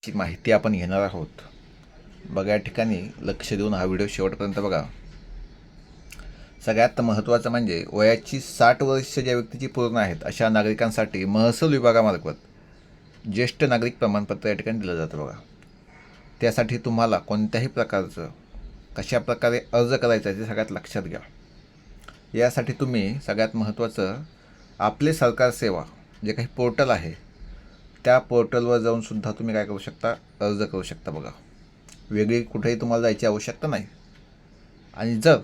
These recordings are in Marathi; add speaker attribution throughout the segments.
Speaker 1: ची माहिती आपण घेणार आहोत. बघा, या ठिकाणी लक्ष देऊन हा व्हिडिओ शेवटपर्यंत बघा. सगळ्यात महत्त्वाचं म्हणजे वयाची 60 वर्ष ज्या व्यक्तीची पूर्ण आहेत अशा नागरिकांसाठी महसूल विभागामार्फत ज्येष्ठ नागरिक प्रमाणपत्र या ठिकाणी दिलं जातं बघा. त्यासाठी तुम्हाला कोणत्याही प्रकारचं कशा प्रकारे अर्ज करायचा आहे ते सगळ्यात लक्षात घ्या. यासाठी तुम्ही सगळ्यात महत्त्वाचं आपले सरकार सेवा जे काही पोर्टल आहे त्या पोर्टलवर जाऊनसुद्धा तुम्ही काय करू शकता, अर्ज करू शकता बघा. वेगळी कुठेही तुम्हाला जायची आवश्यकता नाही. आणि जर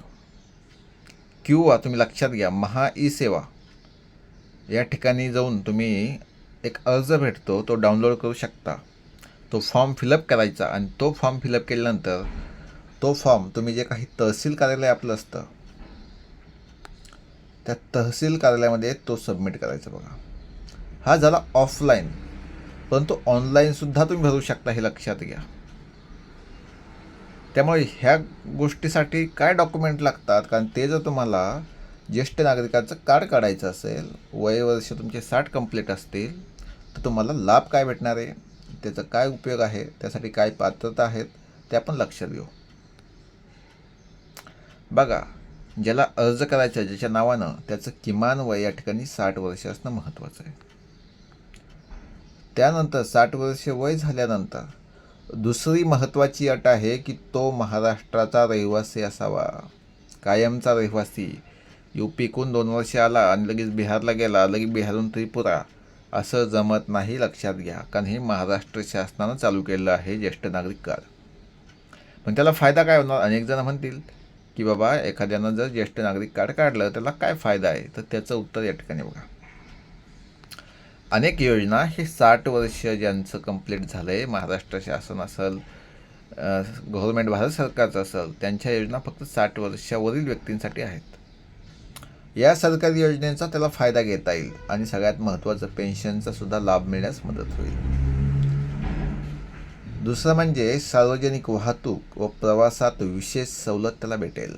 Speaker 1: किंवा तुम्ही लक्षात घ्या, महा ई सेवा या ठिकाणी जाऊन तुम्ही एक अर्ज भेटतो तो डाउनलोड करू शकता. तो फॉर्म फिलअप करायचा आणि तो फॉर्म फिलअप केल्यानंतर तो फॉर्म तुम्ही जे काही तहसील कार्यालय आपलं असतं त्या तहसील कार्यालयामध्ये तो सबमिट करायचा बघा. हा झाला ऑफलाईन, परंतु ऑनलाईनसुद्धा तुम्ही भरू शकता, हे लक्षात घ्या. त्यामुळे ह्या गोष्टीसाठी काय डॉक्युमेंट लागतात, कारण ते जर तुम्हाला ज्येष्ठ नागरिकाचं कार्ड काढायचं असेल, वर्ष तुमचे 60 कंप्लीट असतील, तर तुम्हाला लाभ काय भेटणार आहे, त्याचा काय उपयोग आहे, त्यासाठी काय पात्रता आहेत ते आपण लक्षात घेऊ. बघा, ज्याला अर्ज करायचा आहे ज्याच्या नावानं त्याचं किमान वय या ठिकाणी 60 वर्ष असणं महत्त्वाचं आहे. त्यानंतर 60 वर्ष वय झाल्यानंतर दुसरी महत्त्वाची अट आहे की तो महाराष्ट्राचा रहिवासी असावा, कायमचा रहिवासी. UPकडून 2 वर्ष आला आणि लगेच बिहारला गेला, लगेच बिहारहून त्रिपुरा, असं जमत नाही, लक्षात घ्या. कारण हे महाराष्ट्र शासनानं चालू केलेलं आहे ज्येष्ठ नागरिक कार्ड. पण त्याला फायदा काय होणार, अनेक जण म्हणतील की बाबा एखाद्यानं जर ज्येष्ठ नागरिक कार्ड काढलं त्याला काय फायदा आहे, तर त्याचं उत्तर या ठिकाणी बघा. अनेक योजना हे 60 वर्ष ज्यांचं कंप्लीट झालं आहे, महाराष्ट्र शासन असेल, गव्हर्नमेंट भारत सरकारचं असेल, त्यांच्या योजना फक्त 60 वर्षावरील व्यक्तींसाठी आहेत. या सरकारी योजनेचा त्याला फायदा घेता येईल आणि सगळ्यात महत्त्वाचं पेन्शनचा सुद्धा लाभ मिळण्यास मदत होईल. दुसरं म्हणजे सार्वजनिक वाहतूक व प्रवासात विशेष सवलत त्याला भेटेल.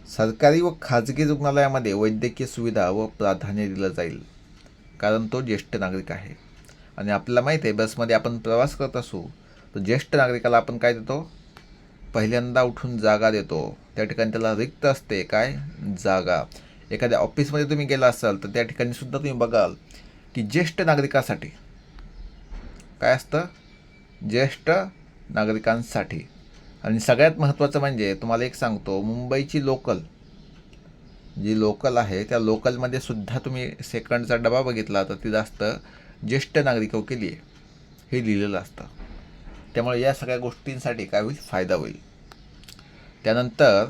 Speaker 1: सरकारी व खाजगी रुग्णालयामध्ये वैद्यकीय सुविधा व प्राधान्य दिलं जाईल, कारण तो ज्येष्ठ नागरिक आहे. आणि आपल्याला माहीत आहे, बसमध्ये आपण प्रवास करत असू तर ज्येष्ठ नागरिकाला आपण काय देतो, पहिल्यांदा उठून जागा देतो. त्या ठिकाणी त्याला रिक्त असते काय, जागा. एखाद्या ऑफिसमध्ये तुम्ही गेला असाल तर त्या ठिकाणी सुद्धा तुम्ही बघाल की ज्येष्ठ नागरिकासाठी काय असतं, ज्येष्ठ नागरिकांसाठी. आणि सगळ्यात महत्त्वाचं म्हणजे तुम्हाला एक सांगतो, मुंबईची लोकल जी लोकल आहे त्या लोकलमध्ये सुद्धा तुम्ही सेकंडचा डबा बघितला तर ती जास्त ज्येष्ठ नागरिको केली आहे हे लिहिलेलं असतं. त्यामुळे या सगळ्या गोष्टींसाठी काय होईल, फायदा होईल. त्यानंतर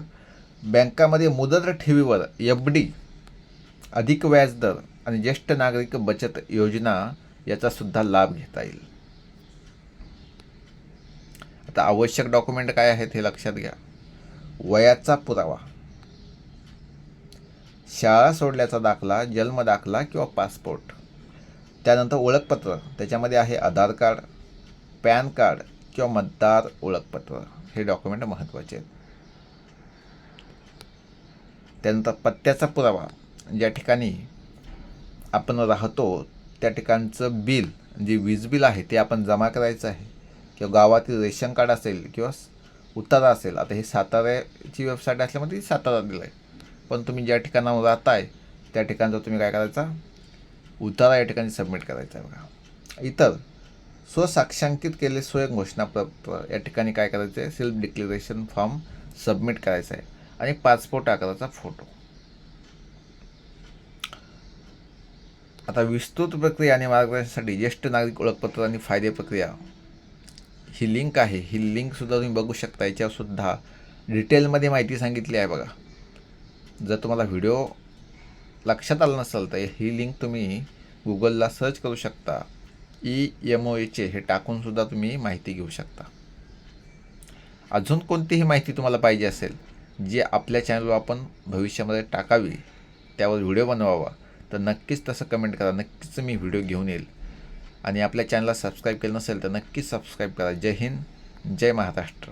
Speaker 1: बँकामध्ये मुदत ठेवीवर FD, अधिक व्याजदर आणि ज्येष्ठ नागरिक बचत योजना याचासुद्धा लाभ घेता येईल. आता आवश्यक डॉक्युमेंट काय आहेत हे लक्षात घ्या. वयाचा पुरावा, शाळा सोडल्याचा दाखला, जन्म दाखला किंवा पासपोर्ट. त्यानंतर ओळखपत्र, त्याच्यामध्ये आहे आधार कार्ड, पॅन कार्ड किंवा मतदार ओळखपत्र. हे डॉक्युमेंट महत्त्वाचे आहेत. त्यानंतर पत्त्याचा पुरावा, ज्या ठिकाणी आपण राहतो त्या ठिकाणचं बिल, जे वीज बिल आहे ते आपण जमा करायचं आहे, किंवा गावातील रेशन कार्ड असेल किंवा उतारा असेल. आता हे साताऱ्याची वेबसाईट असल्यामुळे ती सातारा दिलं आहे, पण तुम्ही ज्या ठिकाणावर राहताय त्या ठिकाणचा तुम्ही काय करायचा, उतारा या ठिकाणी सबमिट करायचा आहे बघा. इतर स्वसाक्षांकित केलेले स्वयं घोषणापत्र या ठिकाणी काय करायचं आहे, सेल्फ डिक्लेरेशन फॉर्म सबमिट करायचा आहे. आणि पासपोर्ट आकाराचा फोटो. आता विस्तृत प्रक्रिया आणि मार्गदर्शनासाठी ज्येष्ठ नागरिक ओळखपत्र आणि फायदे प्रक्रिया ही लिंक आहे, ही लिंकसुद्धा तुम्ही बघू शकता. याच्यावरसुद्धा डिटेलमध्ये माहिती सांगितली आहे बघा. जर तुम्हाला व्हिडिओ लक्षात आलं नसेल तर ही लिंक तुम्ही गुगलला सर्च करू शकता. EMOH हे टाकूनसुद्धा तुम्ही माहिती घेऊ शकता. अजून कोणतीही माहिती तुम्हाला पाहिजे असेल जी आपल्या चॅनलवर आपण भविष्यामध्ये टाकावी, त्यावर व्हिडिओ बनवावा, तर नक्कीच तसं कमेंट करा. नक्कीच मी व्हिडिओ घेऊन येईल. आणि आपल्या चॅनलला सबस्क्राईब केलं नसेल तर नक्कीच सबस्क्राईब करा. जय हिंद, जय महाराष्ट्र.